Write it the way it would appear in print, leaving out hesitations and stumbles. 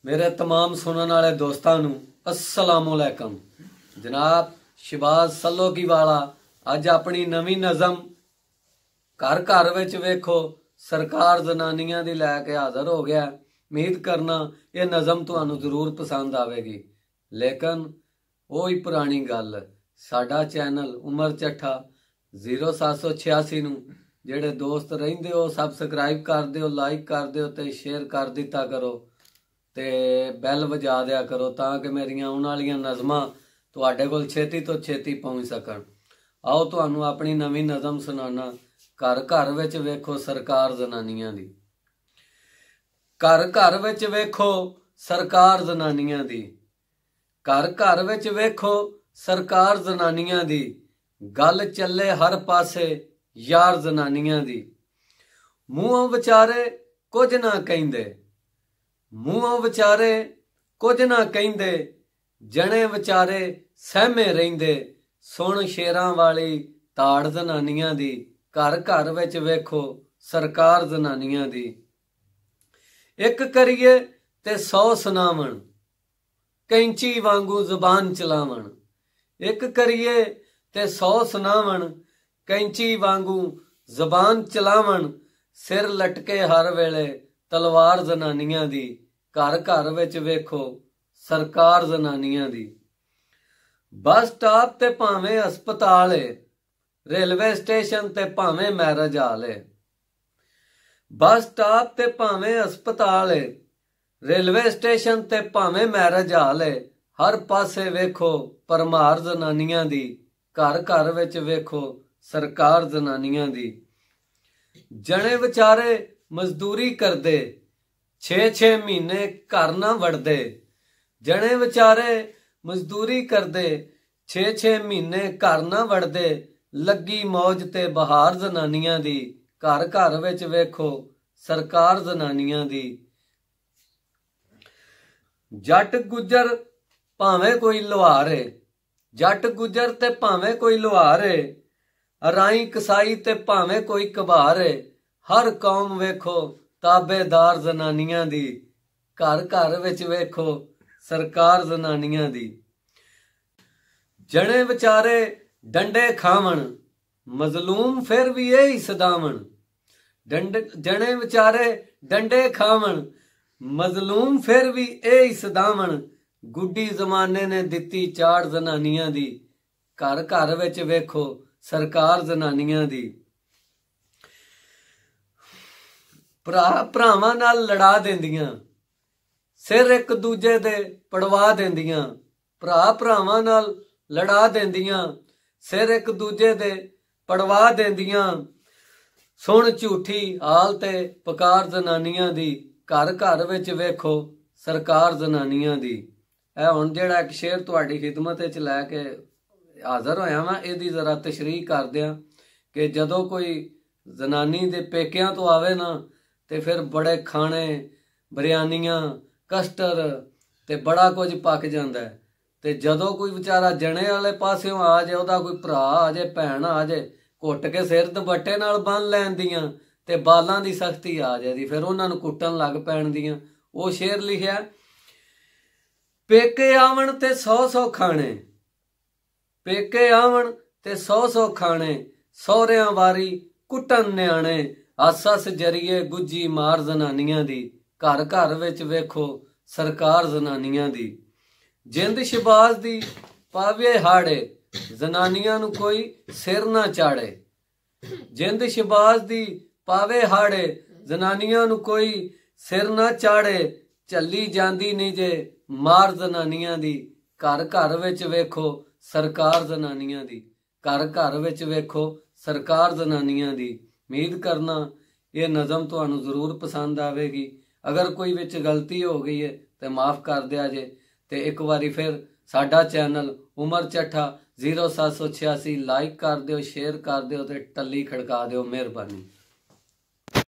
मेरे तमाम सुनने वाले दोस्तों नू अस्सलामुअलैकुम। जनाब शहबाज सल्लोकी वाला अज अपनी नवी नज़म घर घर विच वेखो सरकार जनानियां दी लैके हाज़र हो गया। उम्मीद करना ये नज़म तुहानू जरूर पसंद आवेगी। लेकिन वही पुरानी गल, साडा चैनल उमर चट्ठा 0786 नू जेड़े दोस्त रहिंदे हो सबसक्राइब कर दिओ, लाइक कर दिओ ते शेयर कर दिता करो ते बैल वजा दिया करो ताकि मेरियां आने वाली नज़मां तुहाडे कोल छेती तो छेती पहुँच सकन। आओ तुहानू अपनी नवी नज़म सुनाना। घर घर विच वेखो सरकार जनानियां दी। घर घर विच वेखो सरकार जनानियां दी। घर घर विच वेखो सरकार जनानियां दी। गल चले हर पासे यार जनानियां दी। मूहों विचारे कुछ ना कहिंदे, मूहों विचारे कुछ ना कहिंदे, जने विचारे सहमे रहिंदे। सुन शेरां वाली ताड़ जनानियां दी। घर घर विच वेखो सरकार जनानियां दी। एक करिए ते 100 सुनावण, कैंची वांगू जुबान चलावण। एक करिए ते 100 सुनावण, कैंची वांगू जुबान चलावण। सिर लटके हर वेले तलवार जनानियां दी। घर घर विच वेखो सरकार जनानियां दी। बस स्टॉप ते भावें हस्पताल है, रेलवे स्टेशन ते भावें मैरिज हाल है। बस स्टॉप ते भावें हस्पताल है, रेलवे स्टेशन ते भावें मैरिज हाल है। हर पासे वेखो परमार जनानियां दी। घर घर विच वेखो सरकार जनानियां दी। जने विचारे मजदूरी करदे, 6-6 महीने घर ना वड़दे। जने विचारे मजदूरी करदे, 6-6 महीने घर ना वड़दे। लगी मौज ते बहार जनानियां दी। घर घर विच वेखो सरकार जनानियां दी। जट गुजर भावें कोई लोहार है, जट गुजर ते भावें कोई लोहार है। अराई कसाई ते भावें कोई कबार है। हर कौम वेखो ताबेदार जनानियां दी। घर घर विच वेखो सरकार जनानियां दी। जने विचारे डंडे खावण, मजलूम फिर भी यही सदावण। जने विचारे डंडे खावण, मजलूम फिर भी यही सदावण। गुड्डी जमाने ने दिती चाड़ जनानियां दी। घर घर विच वेखो सरकार जनानियां दी। भरावां नाल लड़ा देंदियां, सिर एक दूजे दे पड़वा देंदियां। भरा भरावां नाल लड़ा देंदियां, सिर एक दूजे दे पड़वा देंदियां। सुन झूठी हाल ते पकार जनानियां दी। घर घर विच वेखो सरकार जनानियां दी। ऐ हुण जेड़ा एक शेर तुहाडी खिदमत विच लैके हाज़र होया वां, इहदी जरा तशरीह कर दियां कि जदों कोई जनानी दे पेकियां तो आवे ना ते फिर बड़े खाने बिरयानियां कस्टर ते बड़ा कुछ पक जांदा है। ते जदों कोई बेचारा जने वाले पास्यों आ जाए, ओहदा कोई भरा आ जाए, भैन आ जाए, घुट के सिर दुपट्टे नाल बन लैंदियां ते बालां दी सख्ती आ जाती, फिर उन्हां नूं कुट्टन लग पैंदियां। वो शेर लिखिआ, पेके आवन ते 100-100 खाने, पेके आवन ते 100-100 खाने। सौहरियां वारी कुट्टन न्याणे, हस हस जरिए गुज्जी मार जनानियां दी। घर घर विच वेखो सरकार जनानियां दी। जिंद शहबाज दी पावे हाड़े, जनानियां नूं कोई सिर ना चाड़े। जिंद शहबाज दी पावे हाड़े, जनानियां नूं कोई सिर ना चाड़े। झल्ली जांदी नहीं जे मार जनानियां दी। घर घर विच वेखो सरकार जनानियां दी। घर घर विच वेखो सरकार जनानियां दी। उम्मीद करना ये नज़म तुहानू जरूर पसंद आवेगी। अगर कोई विच गलती हो गई है तो माफ़ कर दिया जे। ते एक बारी फिर साडा चैनल उमर चट्ठा 0786 लाइक कर दिओ, शेयर कर दिओ ते टल्ली खड़का दिओ। मेहरबानी।